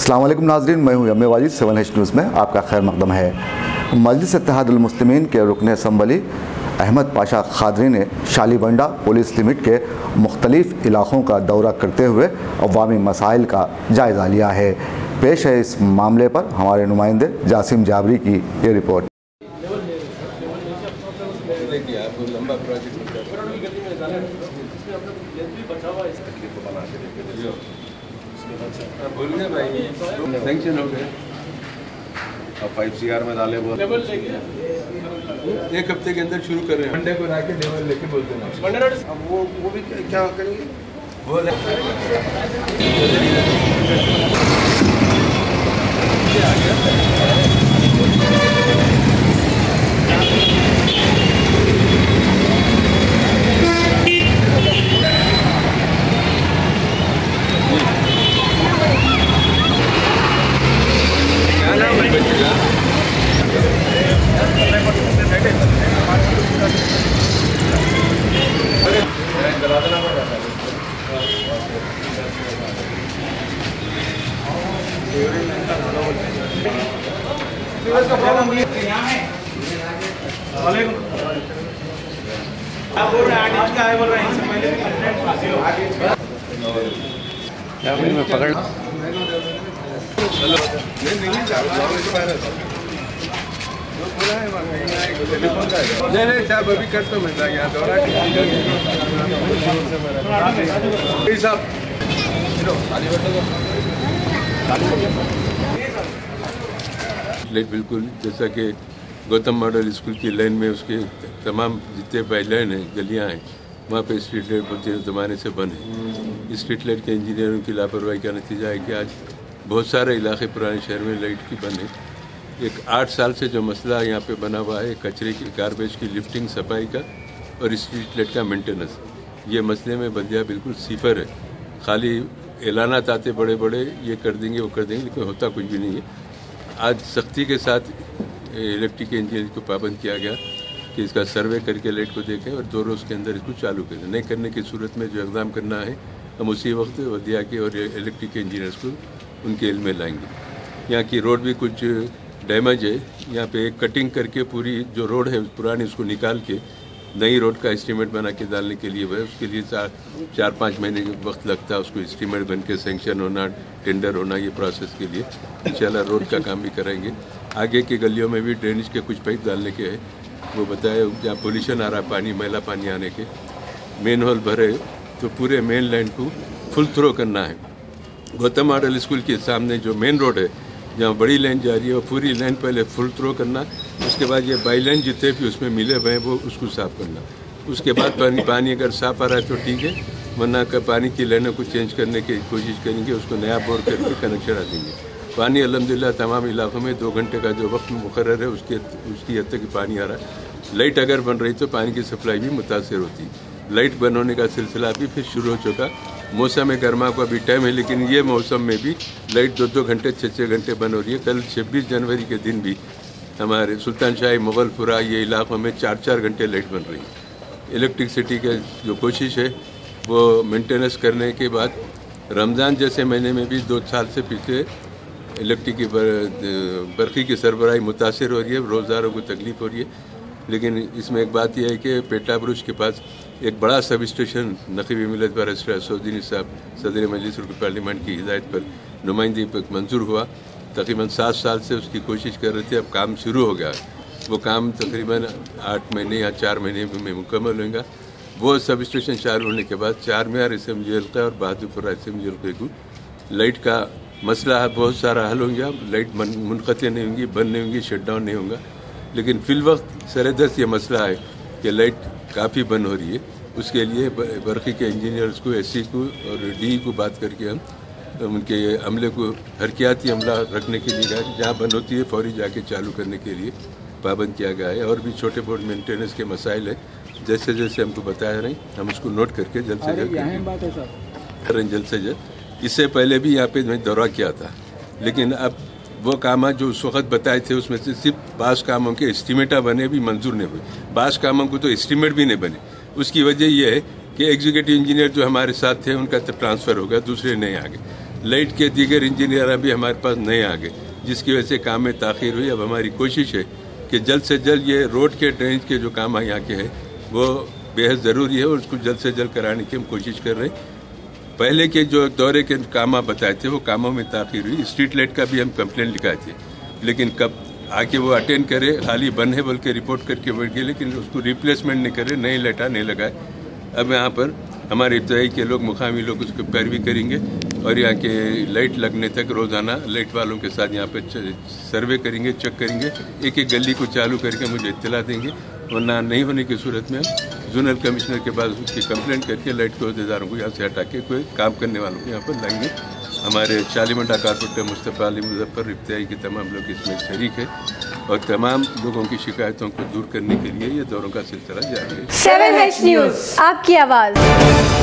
अस्सलाम वालेकुम नाज़रीन, मैं हूं यम्मे वाजिद। 7H न्यूज़ में आपका खैर मकदम है। मजलिस इत्तेहादुल मुस्लिमीन के रुकन असम्बली अहमद पाशा खादरी ने शालीबंडा पुलिस लिमिट के मुख्तलिफ इलाक़ों का दौरा करते हुए अवामी मसाइल का जायज़ा लिया है। पेश है इस मामले पर हमारे नुमाइंदे जासिम जाबरी की ये रिपोर्ट। बोलिए भाई, सैंक्शन हो गए अब 5CR में डाले बोल एक हफ्ते के अंदर शुरू कर रहे हैं। मंडे को लाके लेवल लेके बोलते हैं। अब वो भी क्या करेंगे वो मैं पकड़ नहीं साहब अभी कर तो मिलता है यहाँ दौरा साहब बिल्कुल जैसा कि गौतम मॉडल स्कूल की लाइन में उसके तमाम जितने पाइपलाइन हैं गलियाँ हैं वहाँ पे स्ट्रीट लाइट बोलते ज़माने से बंद है। स्ट्रीट लाइट के इंजीनियरों की लापरवाही का नतीजा है कि आज बहुत सारे इलाके पुराने शहर में लाइट की बंद है। एक 8 साल से जो मसला यहाँ पे बना हुआ है कचरे की गार्बेज की लिफ्टिंग सफाई का और स्ट्रीट लाइट का मेंटेनेंस, ये मसले में बंदिया बिल्कुल सिफर है। खाली ऐलानात आते बड़े बड़े ये कर देंगे वो कर देंगे, लेकिन होता कुछ भी नहीं है। आज सख्ती के साथ इलेक्ट्रिक इंजीनियर को पाबंद किया गया कि इसका सर्वे करके लाइट को देखें और 2 रोज़ के अंदर इसको चालू करें। नहीं करने की सूरत में जो इक़दाम करना है हम उसी वक्त वदिया के और इलेक्ट्रिक इंजीनियर्स को उनके इल्म में लाएंगे। यहाँ की रोड भी कुछ डैमेज है, यहाँ पे एक कटिंग करके पूरी जो रोड है पुरानी उसको निकाल के नई रोड का एस्टीमेट बना के डालने के लिए है। उसके लिए 4-5 महीने वक्त लगता है उसको एस्टीमेट बन के सेंक्शन होना, टेंडर होना, ये प्रोसेस के लिए इंशाल्लाह रोड का काम भी कराएंगे। आगे की गलियों में भी ड्रेनेज के कुछ पाइप डालने के हैं, वो बताए जहाँ पोल्यूशन आ रहा पानी मैला पानी आने के मेन होल भरे तो पूरे मेन लाइन को फुल थ्रो करना है। गौतम मॉडल स्कूल के सामने जो मेन रोड है जहाँ बड़ी लाइन जा रही है वो पूरी लाइन पहले फुल थ्रो करना, उसके बाद ये बाई लाइन जितने भी उसमें मिले हुए हैं वो उसको साफ़ करना। उसके बाद पानी अगर साफ़ आ रहा है तो ठीक है, वरना पानी की लाइनों को चेंज करने की कोशिश करेंगे, उसको नया बोर करके कनेक्शन आ देंगे। पानी अल्हम्दुलिल्लाह तमाम इलाकों में 2 घंटे का जो वक्त मुकर्रर है उसकी हद तक पानी आ रहा है। लाइट अगर बन रही तो पानी की सप्लाई भी मुतासर होती। लाइट बंद होने का सिलसिला भी फिर शुरू हो चुका। मौसम गर्मा को अभी टाइम है, लेकिन ये मौसम में भी लाइट 2-2 घंटे 6-6 घंटे बंद हो रही है। कल 26 जनवरी के दिन भी हमारे सुल्तान शाही मुगलपुरा ये इलाकों में 4-4 घंटे लाइट बन रही है। इलेक्ट्रिसिटी की जो कोशिश है वो मेंटेनेंस करने के बाद रमज़ान जैसे महीने में भी 2 साल से पीछे इलेक्ट्रिक की बरक़ी की सरबराही मुतासर हो रही है, रोज़गारों को तकलीफ़ हो रही है। लेकिन इसमें एक बात यह है कि पेटा ब्रुज के पास एक बड़ा सब स्टेशन नक़ीब मिलत बारिस्टर असदुद्दीन साहब सदर मजलिस पार्लियामेंट की हिदायत पर नुमाइंदगी पर मंजूर हुआ। तकरीबन 7 साल से उसकी कोशिश कर रहे थे, अब काम शुरू हो गया। वो काम तकरीबन 8 महीने या 4 महीने में मुकम्मल होगा। वो सब स्टेशन चालू होने के बाद 4 मीनार असेंबली हल्का और बहादुरपुरा असेंबली हल्के को लाइट का मसला है बहुत सारा हल हो गया। लाइट मुनक़ती नहीं होंगी, बंद नहीं होंगी, शट डाउन नहीं होगा। लेकिन फिल वक्त सरदस्त ये मसला है कि लाइट काफ़ी बंद हो रही है। उसके लिए बरक़ी के इंजीनियर्स को, SC को और DE को बात करके हम उनके अमले को हरकियाती अमला रखने के लिए कहा, जहाँ बंद होती है फौरी जाके चालू करने के लिए पाबंद किया गया है। और भी छोटे बहुत मेंटेनेंस के मसाइल है, जैसे जैसे हमको बताया नहीं हम उसको नोट करके जल्द से जल्द करें, जल्द से जल्द। इससे पहले भी यहाँ पे मैं दौरा किया था, लेकिन अब वो काम जो उस वक्त बताए थे उसमें से सिर्फ 5 कामों के एस्टीमेटा बने भी मंजूर नहीं हुए, 5 कामों को तो एस्टीमेट भी नहीं बने। उसकी वजह यह है कि एग्जीक्यूटिव इंजीनियर जो हमारे साथ थे उनका तो ट्रांसफ़र हो गया, दूसरे नहीं आ गए। लाइट के दीगर इंजीनियर भी हमारे पास नए आ गए, जिसकी वजह से काम में ताख़ीर हुई। अब हमारी कोशिश है कि जल्द से जल्द ये रोड के ड्रेनेज के जो काम यहाँ के हैं वो बेहद ज़रूरी है और उसको जल्द से जल्द कराने की हम कोशिश कर रहे हैं। पहले के जो दौरे के काम आप बताए थे वो कामों में ताख़ीर हुई। स्ट्रीट लाइट का भी हम कंप्लेंट लिखाए थे, लेकिन कब आके वो अटेंड करे, खाली बन है बोल के रिपोर्ट करके बैठ गए, लेकिन उसको रिप्लेसमेंट नहीं करे, नई लाइटा नहीं लगाए। अब यहाँ पर हमारे इब्तदाई के लोग, मुकामी लोग उसको पैरवी करेंगे और यहाँ के लाइट लगने तक रोज़ाना लाइट वालों के साथ यहाँ पे सर्वे करेंगे, चेक करेंगे, एक एक गली को चालू करके मुझे इत्तला देंगे, वरना नहीं होने की सूरत में हम जोनल कमिश्नर के पास उसकी कंप्लेंट करके लाइट के अहदेदारों को यहाँ से हटा के कोई काम करने वालों को यहाँ पर लाएंगे। हमारे शालीमंडा कारपोरेटर मुस्तफ़ा अली मुजफ्फर, इब्तदाई के तमाम लोग इसमें शरीक है और तमाम लोगों की शिकायतों को दूर करने के लिए ये दौरों का सिलसिला जारी है। 7H न्यूज़, आपकी आवाज़।